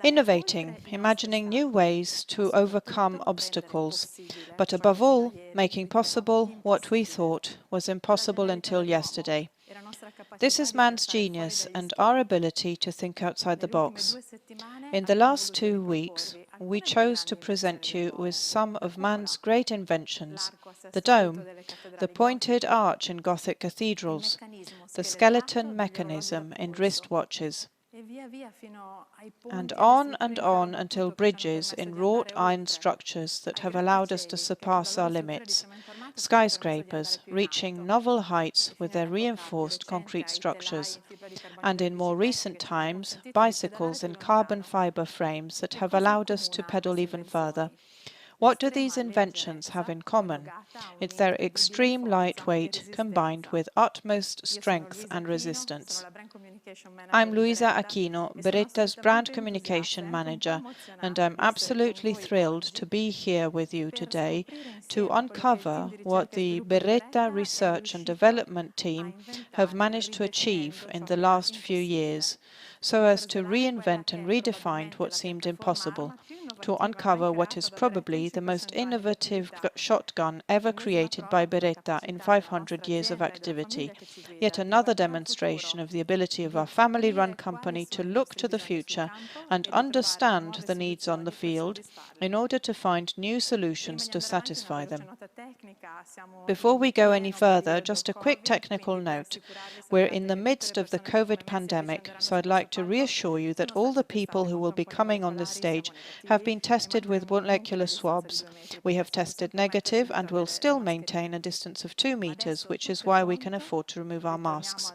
Innovating, imagining new ways to overcome obstacles, but above all, making possible what we thought was impossible until yesterday. This is man's genius and our ability to think outside the box. In the last 2 weeks, we chose to present you with some of man's great inventions: the dome, the pointed arch in Gothic cathedrals, the skeleton mechanism in wristwatches, and on until bridges in wrought iron structures that have allowed us to surpass our limits, skyscrapers reaching novel heights with their reinforced concrete structures, and in more recent times, bicycles in carbon fiber frames that have allowed us to pedal even further. What do these inventions have in common? It's their extreme lightweight combined with utmost strength and resistance. I'm Luisa Aquino, Beretta's Brand Communication Manager, and I'm absolutely thrilled to be here with you today to uncover what the Beretta Research and Development team have managed to achieve in the last few years, so as to reinvent and redefine what seemed impossible, to uncover what is probably the most innovative shotgun ever created by Beretta in 500 years of activity. Yet another demonstration of the ability of our family-run company to look to the future and understand the needs on the field in order to find new solutions to satisfy them. Before we go any further, just a quick technical note. We're in the midst of the COVID pandemic, so I'd like to reassure you that all the people who will be coming on this stage have been tested with molecular swabs. We have tested negative and will still maintain a distance of 2 meters, which is why we can afford to remove our masks.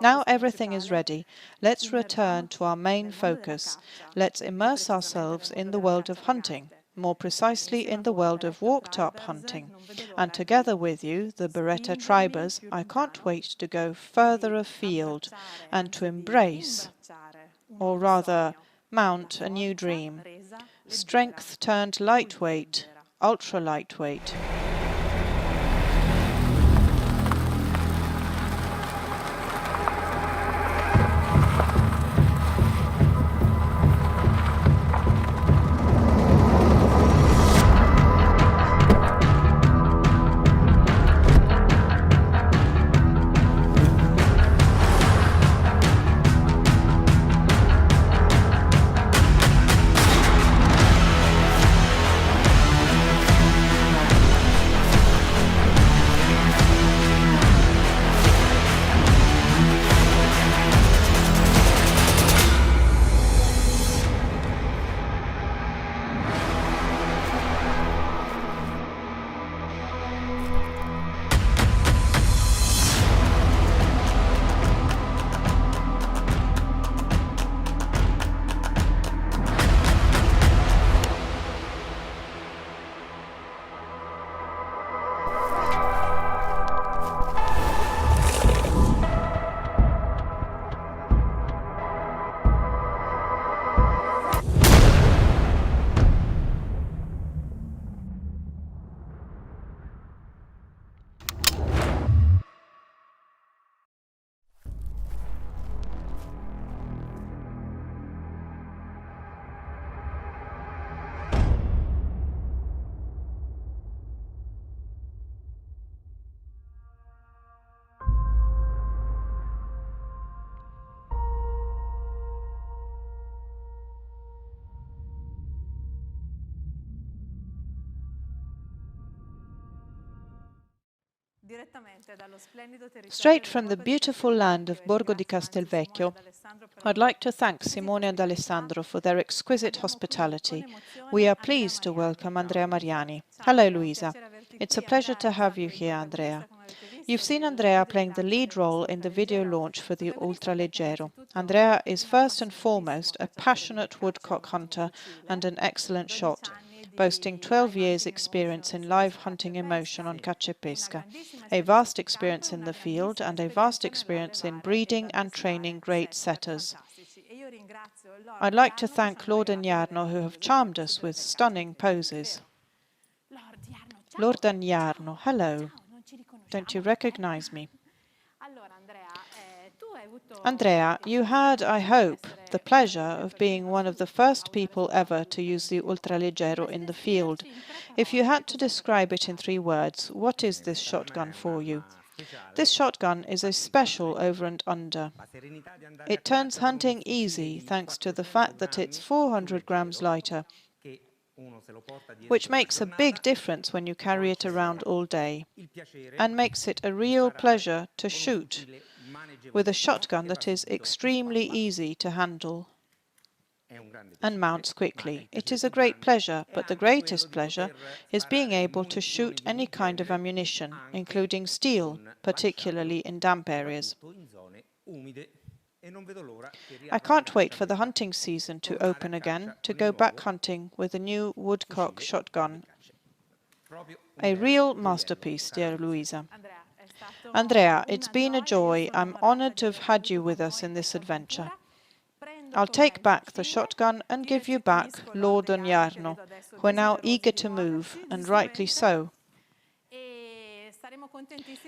Now everything is ready. Let's return to our main focus. Let's immerse ourselves in the world of hunting, more precisely in the world of walked-up hunting. And together with you, the Beretta Tribers, I can't wait to go further afield and to embrace, or rather, mount a new dream. Strength turned lightweight, ultra-lightweight. Straight from the beautiful land of Borgo di Castelvecchio, I'd like to thank Simone and Alessandro for their exquisite hospitality. We are pleased to welcome Andrea Mariani. Hello, Luisa. It's a pleasure to have you here, Andrea. You've seen Andrea playing the lead role in the video launch for the Ultraleggero. Andrea is first and foremost a passionate woodcock hunter and an excellent shot, boasting 12 years' experience in live hunting emotion on caccia e pesca, a vast experience in the field and a vast experience in breeding and training great setters. I'd like to thank Lord and Jarno, who have charmed us with stunning poses. Lord and Jarno, hello. Don't you recognize me? Andrea, you had, I hope, the pleasure of being one of the first people ever to use the Ultraleggero in the field. If you had to describe it in 3 words, what is this shotgun for you? This shotgun is a special over and under. It turns hunting easy thanks to the fact that it's 400 grams lighter, which makes a big difference when you carry it around all day, and makes it a real pleasure to shoot with a shotgun that is extremely easy to handle and mounts quickly. It is a great pleasure, but the greatest pleasure is being able to shoot any kind of ammunition, including steel, particularly in damp areas. I can't wait for the hunting season to open again to go back hunting with a new woodcock shotgun. A real masterpiece, dear Luisa. Andrea, it's been a joy. I'm honored to have had you with us in this adventure. I'll take back the shotgun and give you back Lord Onyarno, who are now eager to move, and rightly so.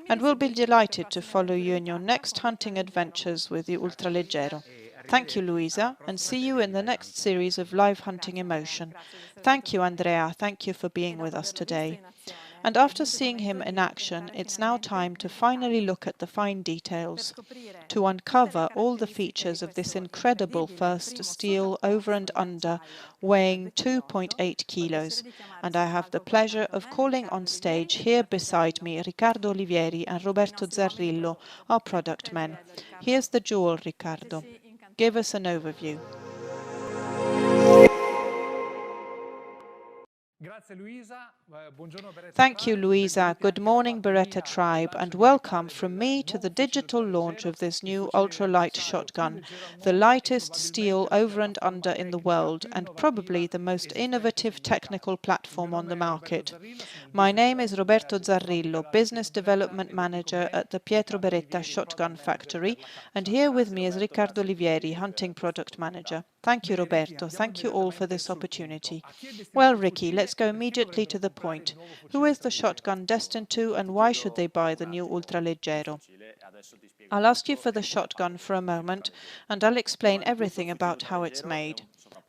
And we'll be delighted to follow you in your next hunting adventures with the Ultraleggero. Thank you, Luisa, and see you in the next series of Live Hunting Emotion. Thank you, Andrea. Thank you for being with us today. And after seeing him in action, it's now time to finally look at the fine details, to uncover all the features of this incredible first steel over and under, weighing 2.8 kilos. And I have the pleasure of calling on stage here beside me Riccardo Olivieri and Roberto Zarrillo, our product men. Here's the jewel, Riccardo. Give us an overview. Thank you, Luisa. Good morning, Beretta Tribe, and welcome from me to the digital launch of this new ultralight shotgun, the lightest steel over and under in the world, and probably the most innovative technical platform on the market. My name is Roberto Zarrillo, Business Development Manager at the Pietro Beretta Shotgun Factory, and here with me is Riccardo Olivieri, Hunting Product Manager. Thank you, Roberto. Thank you all for this opportunity. Well, Ricky, let's go immediately to the point. Who is the shotgun destined to, and why should they buy the new Ultraleggero? I'll ask you for the shotgun for a moment, and I'll explain everything about how it's made.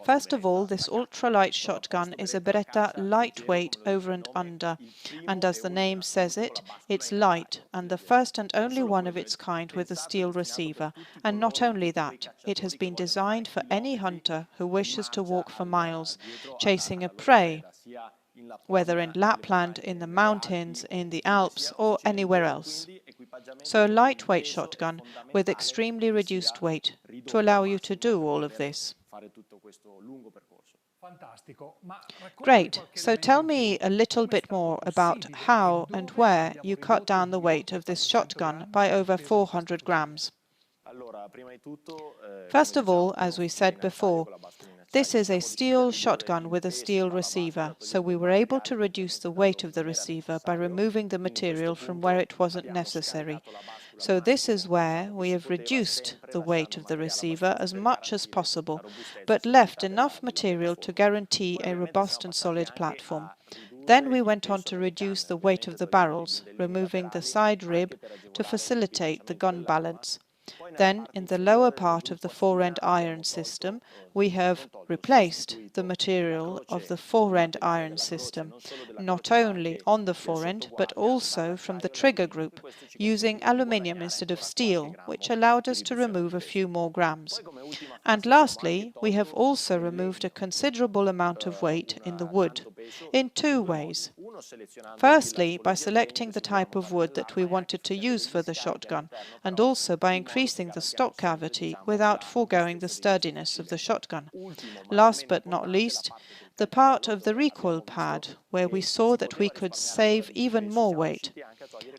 First of all, this ultralight shotgun is a Beretta lightweight over and under, and as the name says it, it's light and the first and only one of its kind with a steel receiver. And not only that, it has been designed for any hunter who wishes to walk for miles, chasing a prey, whether in Lapland, in the mountains, in the Alps, or anywhere else. So a lightweight shotgun with extremely reduced weight to allow you to do all of this. Great. So tell me a little bit more about how and where you cut down the weight of this shotgun by over 400 grams. First of all, as we said before, this is a steel shotgun with a steel receiver, so we were able to reduce the weight of the receiver by removing the material from where it wasn't necessary. So this is where we have reduced the weight of the receiver as much as possible, but left enough material to guarantee a robust and solid platform. Then we went on to reduce the weight of the barrels, removing the side rib to facilitate the gun balance. Then, in the lower part of the fore-end iron system, we have replaced the material of the fore-end iron system, not only on the fore-end, but also from the trigger group, using aluminium instead of steel, which allowed us to remove a few more grams. And lastly, we have also removed a considerable amount of weight in the wood, in 2 ways. Firstly, by selecting the type of wood that we wanted to use for the shotgun, and also by increasing the stock cavity without foregoing the sturdiness of the shotgun. Last but not least, the part of the recoil pad, where we saw that we could save even more weight.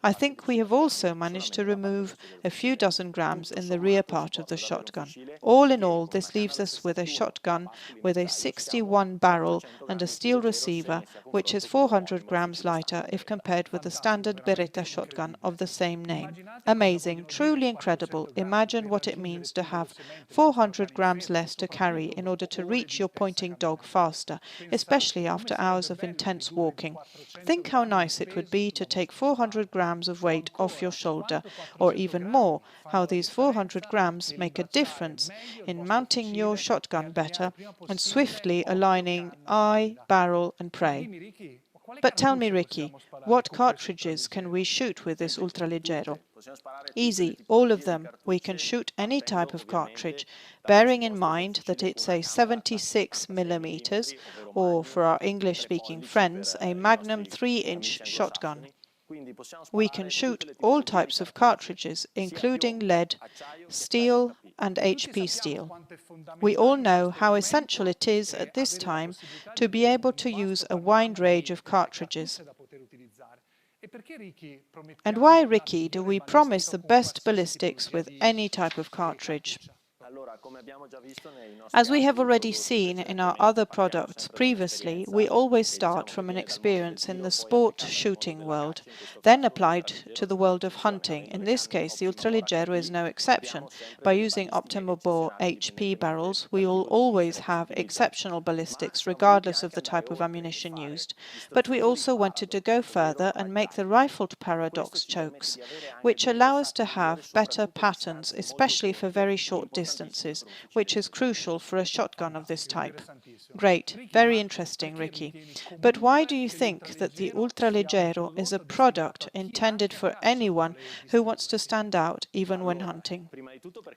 I think we have also managed to remove a few dozen grams in the rear part of the shotgun. All in all, this leaves us with a shotgun with a 61 barrel and a steel receiver, which is 400 grams lighter if compared with the standard Beretta shotgun of the same name. Amazing, truly incredible. Imagine what it means to have 400 grams less to carry in order to reach your pointing dog faster, especially after hours of intense distance walking. Think how nice it would be to take 400 grams of weight off your shoulder, or even more, how these 400 grams make a difference in mounting your shotgun better and swiftly aligning eye, barrel and prey. But tell me, Ricky, what cartridges can we shoot with this Ultraleggero? Easy, all of them. We can shoot any type of cartridge, bearing in mind that it's a 76 millimeters, or for our English-speaking friends, a Magnum 3-inch shotgun. We can shoot all types of cartridges, including lead, steel and HP steel. We all know how essential it is at this time to be able to use a wide range of cartridges. And why, Ricky, do we promise the best ballistics with any type of cartridge? As we have already seen in our other products previously, we always start from an experience in the sport shooting world, then applied to the world of hunting. In this case, the Ultraleggero is no exception. By using optimal bore HP barrels, we will always have exceptional ballistics regardless of the type of ammunition used. But we also wanted to go further and make the rifled paradox chokes, which allow us to have better patterns, especially for very short distances, which is crucial for a shotgun of this type. Great, very interesting, Ricky. But why do you think that the Ultraleggero is a product intended for anyone who wants to stand out even when hunting?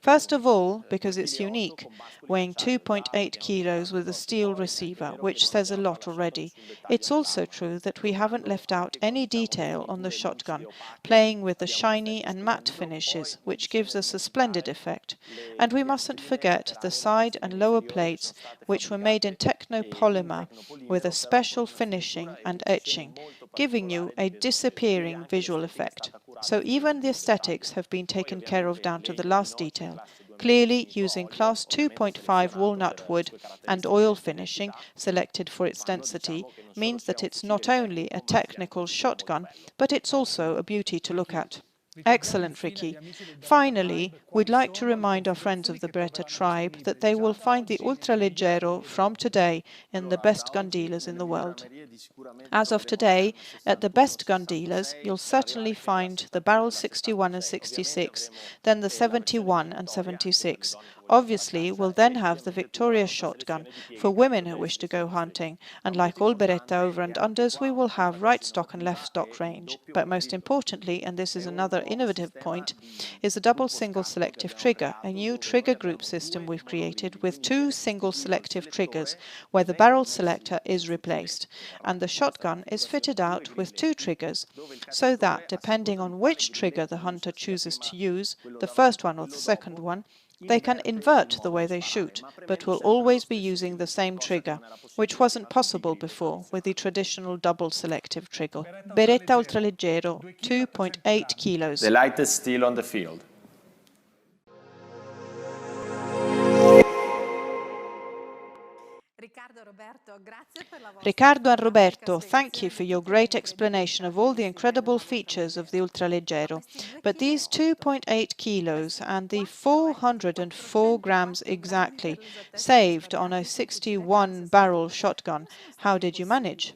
First of all, because it's unique, weighing 2.8 kilos with a steel receiver, which says a lot already. It's also true that we haven't left out any detail on the shotgun, playing with the shiny and matte finishes, which gives us a splendid effect. And we mustn't forget the side and lower plates, which were made in technopolymer with a special finishing and etching, giving you a disappearing visual effect. So even the aesthetics have been taken care of down to the last detail. Clearly, using class 2.5 walnut wood and oil finishing selected for its density means that it's not only a technical shotgun, but it's also a beauty to look at. Excellent, Ricky. Finally, we'd like to remind our friends of the Beretta tribe that they will find the Ultraleggero from today in the best gun dealers in the world. As of today, at the best gun dealers, you'll certainly find the barrel 61 and 66, then the 71 and 76. Obviously, we'll then have the Victoria shotgun for women who wish to go hunting, and like all Beretta over and unders, we will have right stock and left stock range. But most importantly, and this is another innovative point, is the double single selective trigger, a new trigger group system we've created with 2 single selective triggers, where the barrel selector is replaced, and the shotgun is fitted out with 2 triggers, so that depending on which trigger the hunter chooses to use, the first one or the second one, they can invert the way they shoot, but will always be using the same trigger, which wasn't possible before with the traditional double selective trigger. Beretta Ultraleggero, 2.8 kilos. The lightest steel on the field. Riccardo and Roberto, thank you for your great explanation of all the incredible features of the Ultraleggero. But these 2.8 kilos and the 404 grams exactly saved on a 61 barrel shotgun, how did you manage?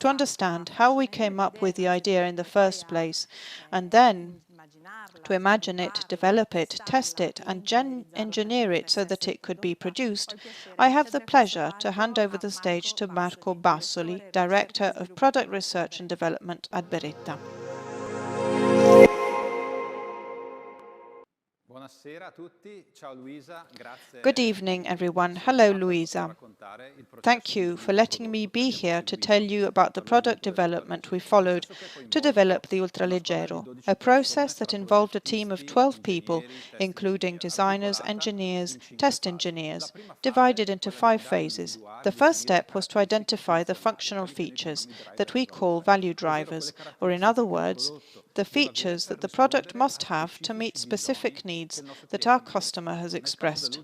To understand how we came up with the idea in the first place, and then to imagine it, develop it, test it, and engineer it so that it could be produced, I have the pleasure to hand over the stage to Marco Bassoli, Director of Product Research and Development at Beretta. Good evening, everyone. Hello, Luisa. Thank you for letting me be here to tell you about the product development we followed to develop the Ultraleggero, a process that involved a team of 12 people, including designers, engineers, test engineers, divided into 5 phases. The first step was to identify the functional features that we call value drivers, or in other words, the features that the product must have to meet specific needs needs that our customer has expressed.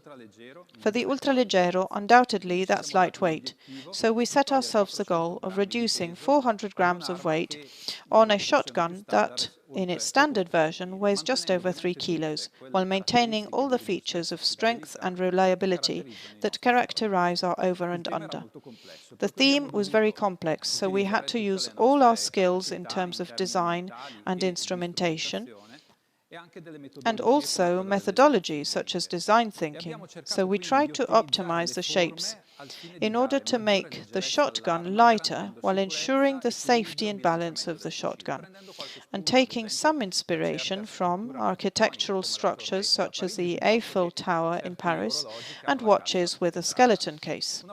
For the Ultraleggero, undoubtedly that's lightweight, so we set ourselves the goal of reducing 400 grams of weight on a shotgun that, in its standard version, weighs just over 3 kilos, while maintaining all the features of strength and reliability that characterize our over and under. The theme was very complex, so we had to use all our skills in terms of design and instrumentation, and also methodology such as design thinking, so we tried to optimize the shapes in order to make the shotgun lighter while ensuring the safety and balance of the shotgun, and taking some inspiration from architectural structures such as the Eiffel Tower in Paris and watches with a skeleton case.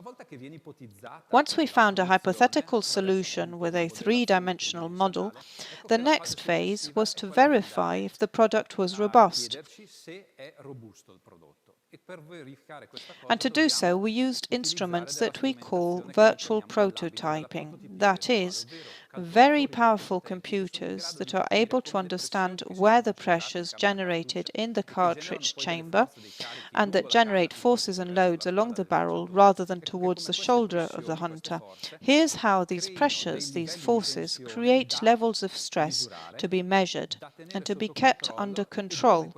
Once we found a hypothetical solution with a three-dimensional model, the next phase was to verify if the product was robust. And to do so, we used instruments that we call virtual prototyping, that is, very powerful computers that are able to understand where the pressures generated in the cartridge chamber and that generate forces and loads along the barrel rather than towards the shoulder of the hunter. Here's how these pressures, these forces, create levels of stress to be measured and to be kept under control.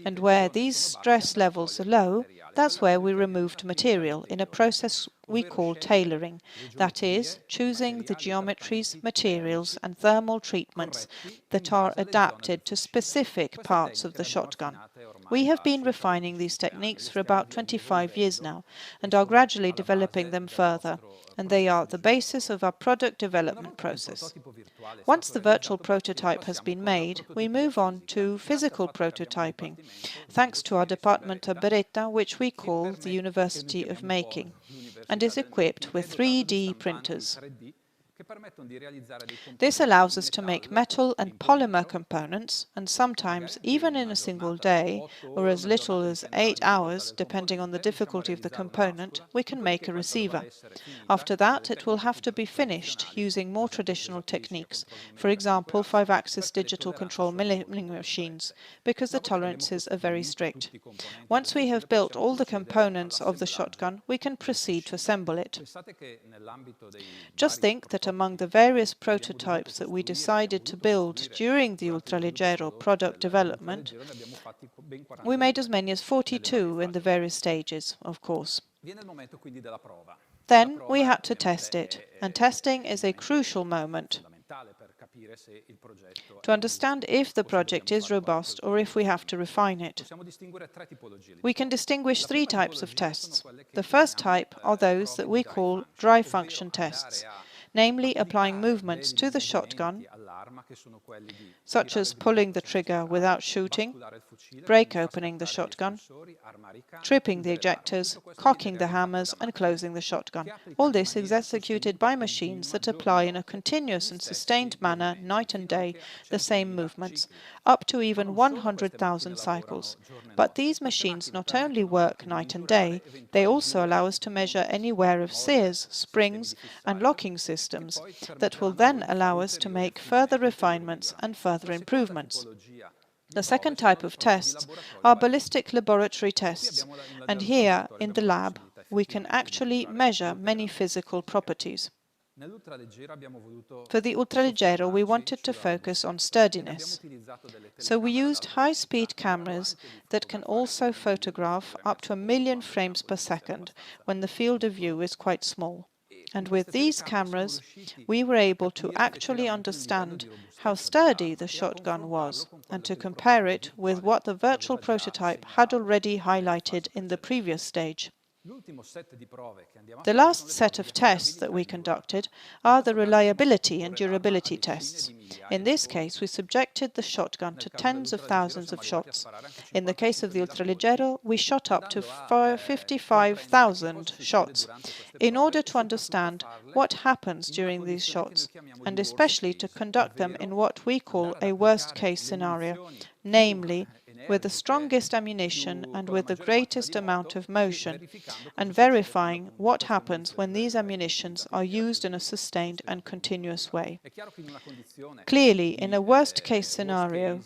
And where these stress levels are low, that's where we removed material in a process we call tailoring, that is, choosing the geometries, materials and thermal treatments that are adapted to specific parts of the shotgun. We have been refining these techniques for about 25 years now and are gradually developing them further, and they are the basis of our product development process. Once the virtual prototype has been made, we move on to physical prototyping, thanks to our department at Beretta, which we call the University of Making, and is equipped with 3D printers. This allows us to make metal and polymer components, and sometimes, even in a single day, or as little as 8 hours, depending on the difficulty of the component, we can make a receiver. After that, it will have to be finished using more traditional techniques, for example, 5-axis digital control milling machines, because the tolerances are very strict. Once we have built all the components of the shotgun, we can proceed to assemble it. Just think that among the various prototypes that we decided to build during the Ultraleggero product development, we made as many as 42 in the various stages, of course. Then we had to test it, and testing is a crucial moment to understand if the project is robust or if we have to refine it. We can distinguish 3 types of tests. The first type are those that we call dry function tests, namely applying movements to the shotgun, such as pulling the trigger without shooting, break opening the shotgun, tripping the ejectors, cocking the hammers and closing the shotgun. All this is executed by machines that apply in a continuous and sustained manner, night and day, the same movements, up to even 100,000 cycles. But these machines not only work night and day, they also allow us to measure any wear of sears, springs and locking systems that will then allow us to make further refinements and further improvements. The second type of tests are ballistic laboratory tests, and here, in the lab, we can actually measure many physical properties. For the Ultraleggero, we wanted to focus on sturdiness, so we used high-speed cameras that can also photograph up to 1 million frames per second when the field of view is quite small. And with these cameras, we were able to actually understand how sturdy the shotgun was and to compare it with what the virtual prototype had already highlighted in the previous stage. The last set of tests that we conducted are the reliability and durability tests. In this case, we subjected the shotgun to tens of thousands of shots. In the case of the Ultraleggero, we shot up to 55,000 shots in order to understand what happens during these shots, and especially to conduct them in what we call a worst-case scenario, namely with the strongest ammunition and with the greatest amount of motion, and verifying what happens when these ammunitions are used in a sustained and continuous way. Clearly, in a worst-case scenario,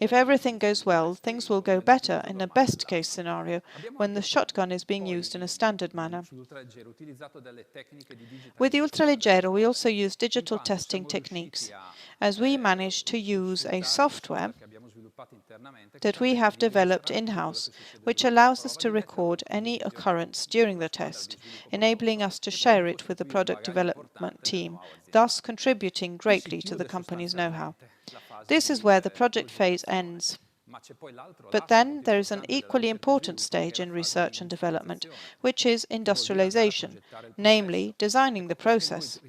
if everything goes well, things will go better in a best-case scenario when the shotgun is being used in a standard manner. With the Ultraleggero, we also use digital testing techniques, as we managed to use a software that we have developed in-house, which allows us to record any occurrence during the test, enabling us to share it with the product development team, thus contributing greatly to the company's know-how. This is where the project phase ends. But then there is an equally important stage in research and development, which is industrialization, namely designing the process.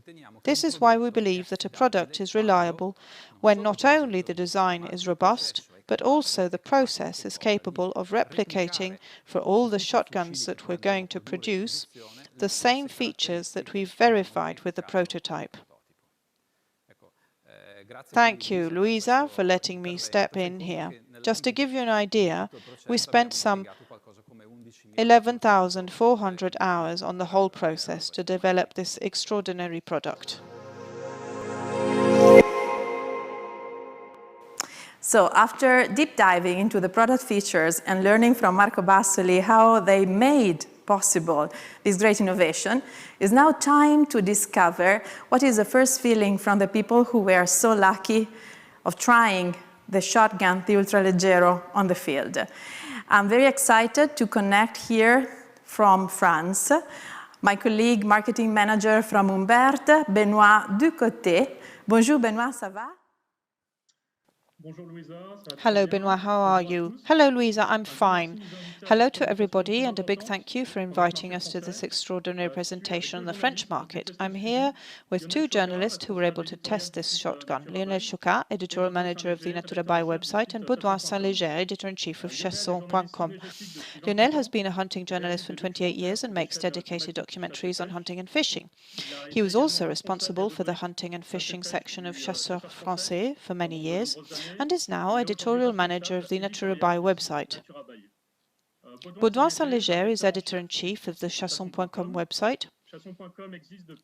This is why we believe that a product is reliable when not only the design is robust, but also the process is capable of replicating for all the shotguns that we're going to produce the same features that we've verified with the prototype. Thank you, Luisa, for letting me step in here. Just to give you an idea, we spent some 11,400 hours on the whole process to develop this extraordinary product. So after deep diving into the product features and learning from Marco Bassoli how they made possible this great innovation, it's now time to discover what is the first feeling from the people who were so lucky of trying the shotgun, the Ultraleggero, on the field. I'm very excited to connect here from France. My colleague, marketing manager from Humbert, Benoît Ducoté. Bonjour Benoît, ça va? Hello, Benoît, how are you? Hello, Louisa, I'm fine. Hello to everybody, and a big thank you for inviting us to this extraordinary presentation on the French market. I'm here with two journalists who were able to test this shotgun, Lionel Chocat, editorial manager of the Nature By website, and Baudouin Saint-Léger, editor-in-chief of Chasson.com. Lionel has been a hunting journalist for 28 years and makes dedicated documentaries on hunting and fishing. He was also responsible for the hunting and fishing section of Chasseurs Français for many years, and is now editorial manager of the Nature By website. Baudouin Saint-Léger is editor-in-chief of the Chasson.com website,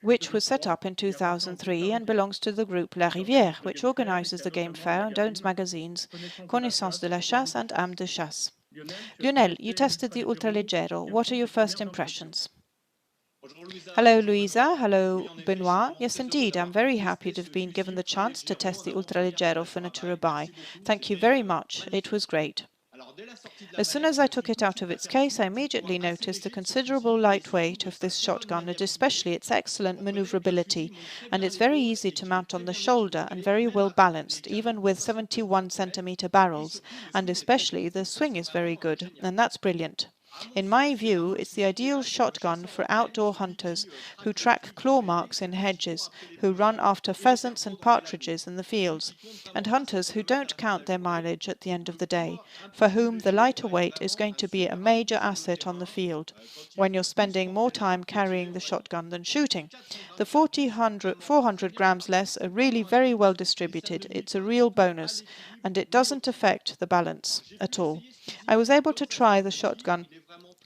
which was set up in 2003 and belongs to the group La Rivière, which organizes the game fair and owns magazines Connaissance de la Chasse and Âme de Chasse. Lionel, you tested the Ultraleggero. What are your first impressions? Hello, Luisa. Hello, Benoît. Yes, indeed, I'm very happy to have been given the chance to test the Ultraleggero for Nature By. Thank you very much. It was great. As soon as I took it out of its case, I immediately noticed the considerable lightweight of this shotgun, and especially its excellent maneuverability, and it's very easy to mount on the shoulder and very well balanced, even with 71-centimeter barrels, and especially the swing is very good, and that's brilliant. In my view, it's the ideal shotgun for outdoor hunters who track claw marks in hedges, who run after pheasants and partridges in the fields, and hunters who don't count their mileage at the end of the day, for whom the lighter weight is going to be a major asset on the field, when you're spending more time carrying the shotgun than shooting. The 400 grams less are really very well distributed. It's a real bonus, and it doesn't affect the balance at all. I was able to try the shotgun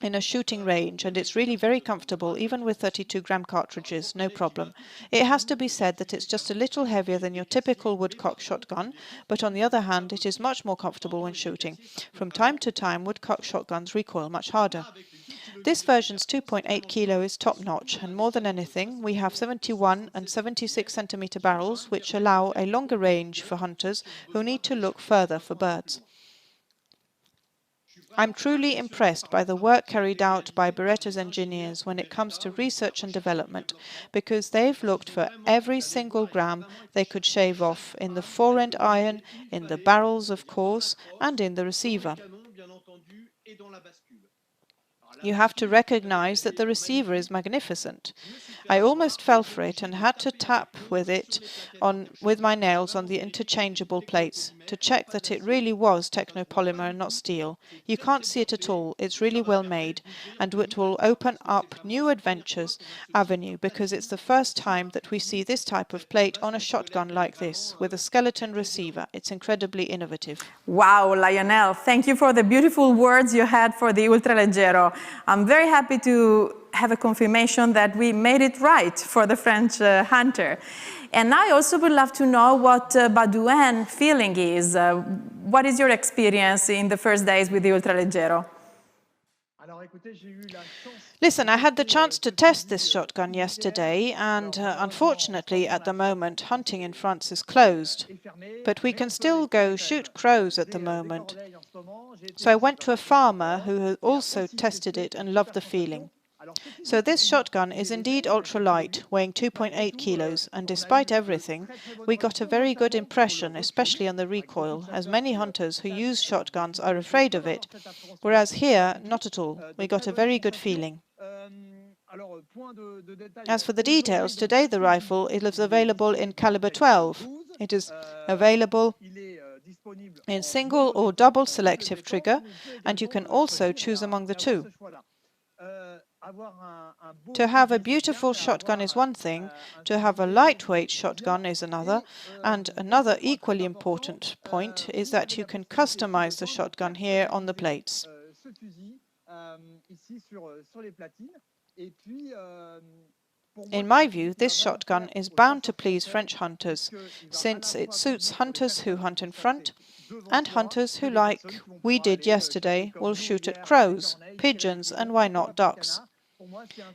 in a shooting range, and it's really very comfortable, even with 32-gram cartridges, no problem. It has to be said that it's just a little heavier than your typical woodcock shotgun, but on the other hand, it is much more comfortable when shooting. From time to time, woodcock shotguns recoil much harder. This version's 2.8 kilo is top-notch, and more than anything, we have 71 and 76 centimeter barrels, which allow a longer range for hunters who need to look further for birds. I'm truly impressed by the work carried out by Beretta's engineers when it comes to research and development, because they've looked for every single gram they could shave off in the fore-end iron, in the barrels, of course, and in the receiver. You have to recognize that the receiver is magnificent. I almost fell for it and had to tap with it with my nails on the interchangeable plates to check that it really was technopolymer and not steel. You can't see it at all. It's really well made, and it will open up new adventures avenue because it's the first time that we see this type of plate on a shotgun like this with a skeleton receiver. It's incredibly innovative. Wow, Lionel, thank you for the beautiful words you had for the Ultraleggero. I'm very happy to have a confirmation that we made it right for the French hunter. And I also would love to know what Baudouin feeling is. What is your experience in the first days with the Ultraleggero? Listen, I had the chance to test this shotgun yesterday, and unfortunately at the moment hunting in France is closed. But we can still go shoot crows at the moment. So I went to a farmer who had also tested it and loved the feeling. So this shotgun is indeed ultralight, weighing 2.8 kilos, and despite everything, we got a very good impression, especially on the recoil, as many hunters who use shotguns are afraid of it, whereas here, not at all. We got a very good feeling. As for the details, today the rifle is available in caliber 12. It is available in single or double selective trigger, and you can also choose among the two. To have a beautiful shotgun is one thing, to have a lightweight shotgun is another, and another equally important point is that you can customize the shotgun here on the plates. In my view, this shotgun is bound to please French hunters, since it suits hunters who hunt in front, and hunters who, like we did yesterday, will shoot at crows, pigeons, and why not ducks.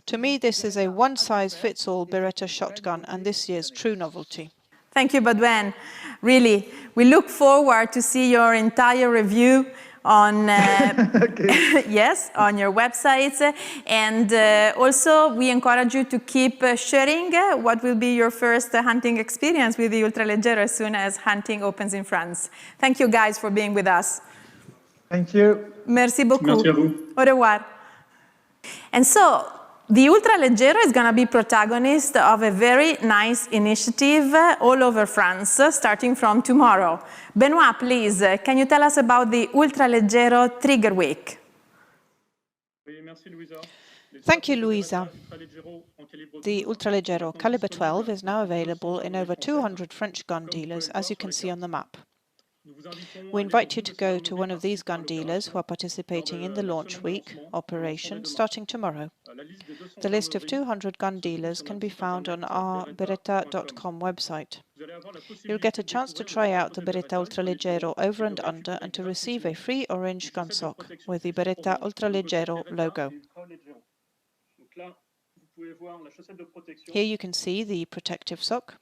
To me, this is a one-size-fits-all Beretta shotgun and this year's true novelty. Thank you, Baudouin. Really, we look forward to see your entire review on yes, on your websites, and also we encourage you to keep sharing what will be your first hunting experience with the Ultraleggero as soon as hunting opens in France. Thank you guys for being with us. Thank you. Merci beaucoup. Merci à vous. Au revoir. And so, the Ultraleggero is going to be protagonist of a very nice initiative all over France, starting from tomorrow. Benoit, please, can you tell us about the Ultraleggero Trigger Week? Thank you, Luisa. The Ultraleggero Caliber 12 is now available in over 200 French gun dealers, as you can see on the map. We invite you to go to one of these gun dealers who are participating in the launch week operation starting tomorrow. The list of 200 gun dealers can be found on our Beretta.com website. You'll get a chance to try out the Beretta Ultraleggero over and under and to receive a free orange gun sock with the Beretta Ultraleggero logo. Here you can see the protective sock,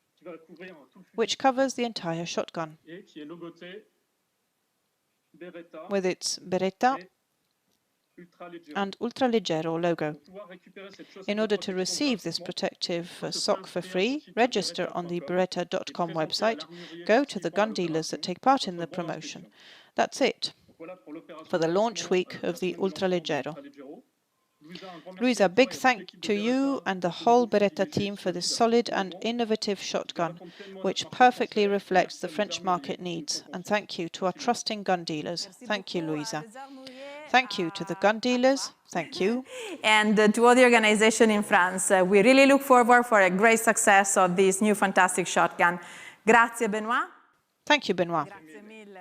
which covers the entire shotgun with its Beretta and Ultraleggero logo. In order to receive this protective sock for free, register on the Beretta.com website, go to the gun dealers that take part in the promotion. That's it for the launch week of the Ultraleggero. Luisa, big thank to you and the whole Beretta team for this solid and innovative shotgun, which perfectly reflects the French market needs. And thank you to our trusting gun dealers. Thank you, Luisa. Thank you to the gun dealers. Thank you. And to all the organization in France. We really look forward for a great success of this new fantastic shotgun. Grazie, Benoit. Thank you, Benoit. Grazie mille.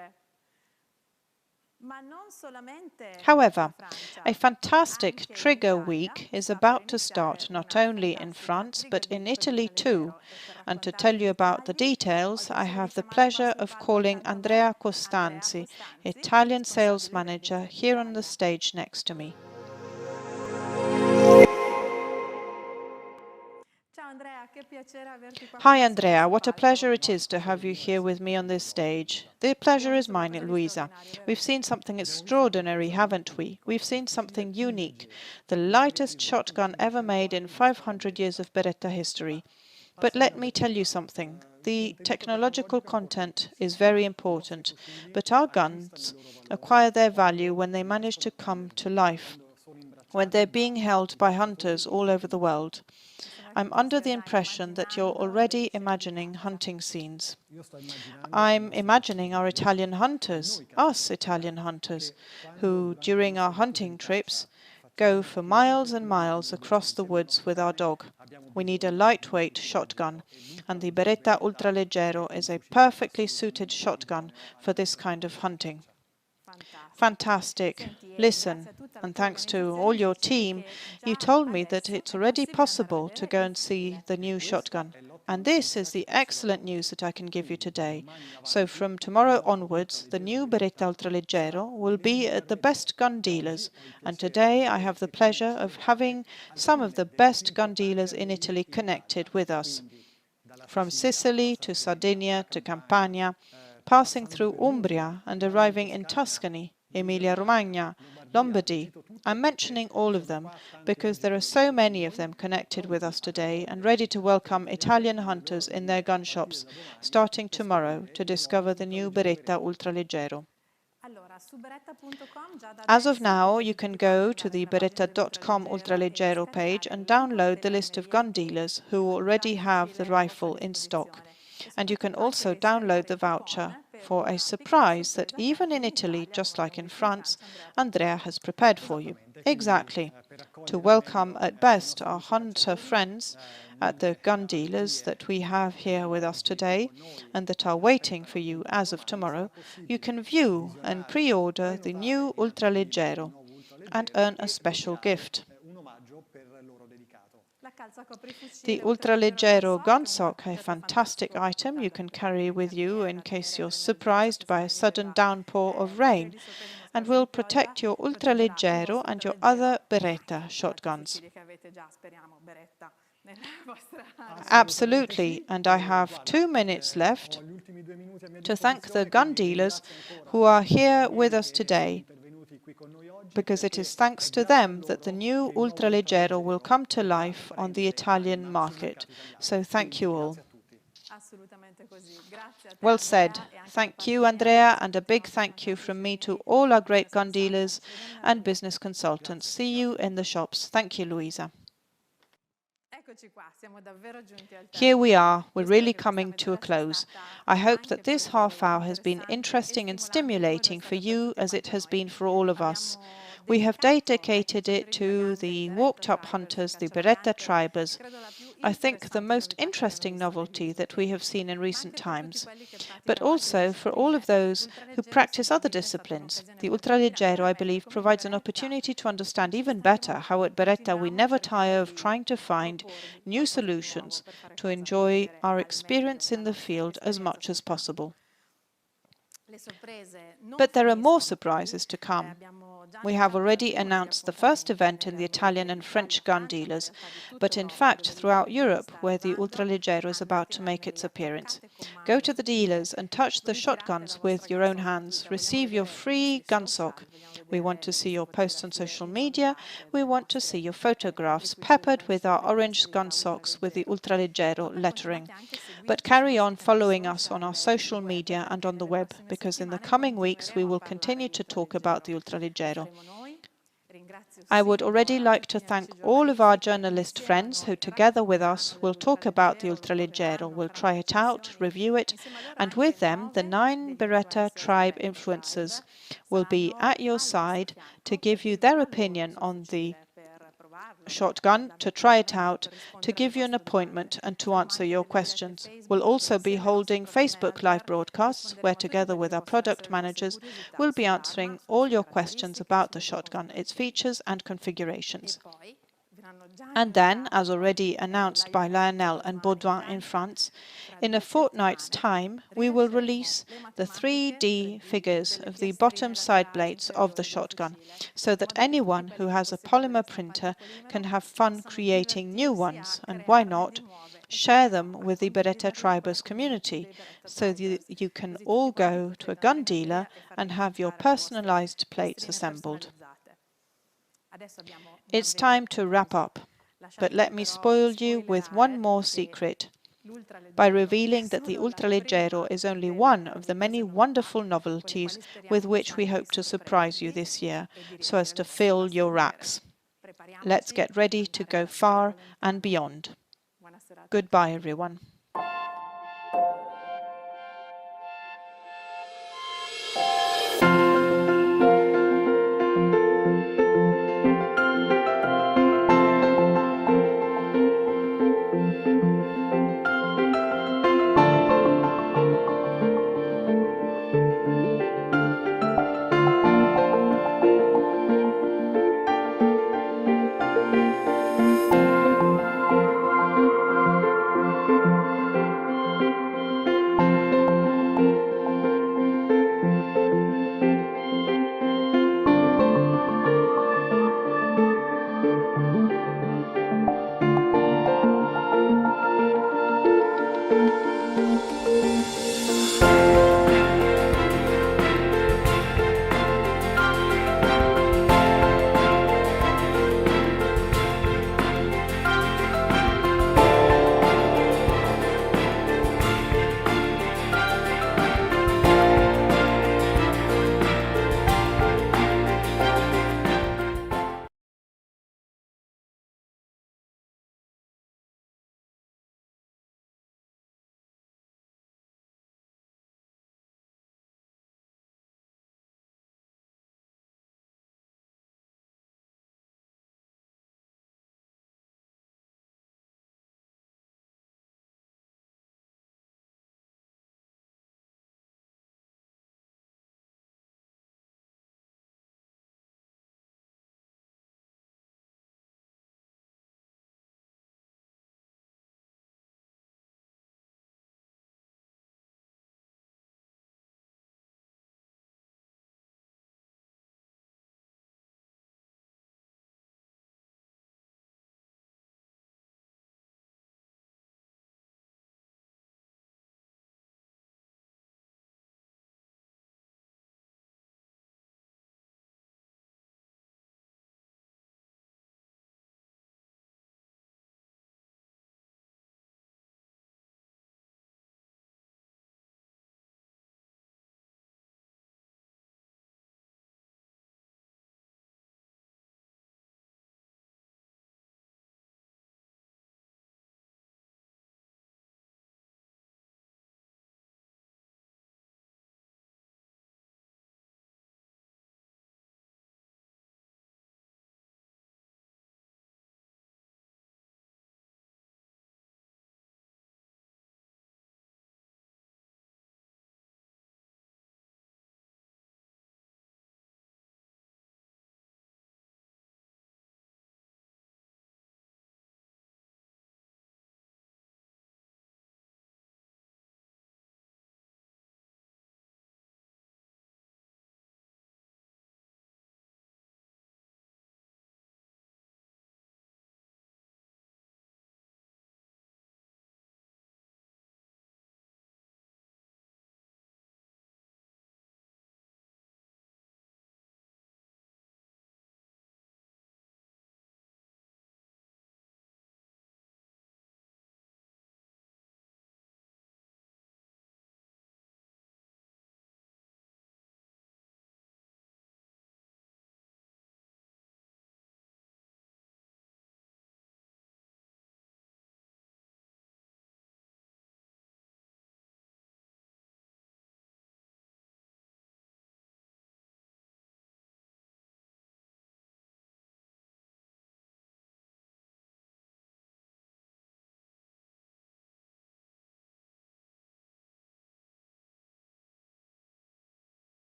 However, a fantastic trigger week is about to start not only in France but in Italy too. And to tell you about the details, I have the pleasure of calling Andrea Costanzi, Italian sales manager, here on the stage next to me. Hi Andrea, what a pleasure it is to have you here with me on this stage. The pleasure is mine, Luisa. We've seen something extraordinary, haven't we? We've seen something unique, the lightest shotgun ever made in 500 years of Beretta history. But let me tell you something. The technological content is very important, but our guns acquire their value when they manage to come to life. when they're being held by hunters all over the world. I'm under the impression that you're already imagining hunting scenes. I'm imagining our Italian hunters, us Italian hunters, who, during our hunting trips, go for miles and miles across the woods with our dog. We need a lightweight shotgun, and the Beretta Ultraleggero is a perfectly suited shotgun for this kind of hunting. Fantastic. Listen, and thanks to all your team, you told me that it's already possible to go and see the new shotgun. And this is the excellent news that I can give you today. So from tomorrow onwards, the new Beretta Ultraleggero will be at the best gun dealers. And today I have the pleasure of having some of the best gun dealers in Italy connected with us. From Sicily to Sardinia to Campania, passing through Umbria and arriving in Tuscany, Emilia-Romagna, Lombardy. I'm mentioning all of them because there are so many of them connected with us today and ready to welcome Italian hunters in their gun shops, starting tomorrow to discover the new Beretta Ultraleggero. As of now, you can go to the beretta.com Ultraleggero page and download the list of gun dealers who already have the rifle in stock. And you can also download the voucher for a surprise that even in Italy, just like in France, Andrea has prepared for you. Exactly. To welcome at best our hunter friends at the gun dealers that we have here with us today and that are waiting for you as of tomorrow, you can view and pre-order the new Ultraleggero and earn a special gift. The Ultraleggero gun sock, a fantastic item you can carry with you in case you're surprised by a sudden downpour of rain, and will protect your Ultraleggero and your other Beretta shotguns. Absolutely, and I have 2 minutes left to thank the gun dealers who are here with us today, because it is thanks to them that the new Ultraleggero will come to life on the Italian market. So thank you all. Well said. Thank you, Andrea, and a big thank you from me to all our great gun dealers and business consultants. See you in the shops. Thank you, Luisa. Here we are, we're really coming to a close. I hope that this half hour has been interesting and stimulating for you as it has been for all of us. We have dedicated it to the walked-up hunters, the Beretta tribers. I think the most interesting novelty that we have seen in recent times, but also for all of those who practice other disciplines. The Ultraleggero, I believe, provides an opportunity to understand even better how at Beretta we never tire of trying to find new solutions to enjoy our experience in the field as much as possible. But there are more surprises to come. We have already announced the first event in the Italian and French gun dealers, but in fact throughout Europe, where the Ultraleggero is about to make its appearance. Go to the dealers and touch the shotguns with your own hands. Receive your free gun sock. We want to see your posts on social media. We want to see your photographs peppered with our orange gun socks with the Ultraleggero lettering. But carry on following us on our social media and on the web, because in the coming weeks we will continue to talk about the Ultraleggero. I would already like to thank all of our journalist friends who together with us will talk about the Ultraleggero, will try it out, review it, and with them the 9 Beretta tribe influencers will be at your side to give you their opinion on the shotgun, to try it out, to give you an appointment and to answer your questions. We'll also be holding Facebook live broadcasts where together with our product managers we'll be answering all your questions about the shotgun, its features and configurations. And then, as already announced by Lionel and Baudouin in France, in a fortnight's time we will release the 3D figures of the bottom side blades of the shotgun, so that anyone who has a polymer printer can have fun creating new ones, and why not share them with the Beretta Tribers community, so that you can all go to a gun dealer and have your personalized plates assembled. It's time to wrap up, but let me spoil you with one more secret by revealing that the Ultraleggero is only one of the many wonderful novelties with which we hope to surprise you this year, so as to fill your racks. Let's get ready to go far and beyond. Goodbye, everyone.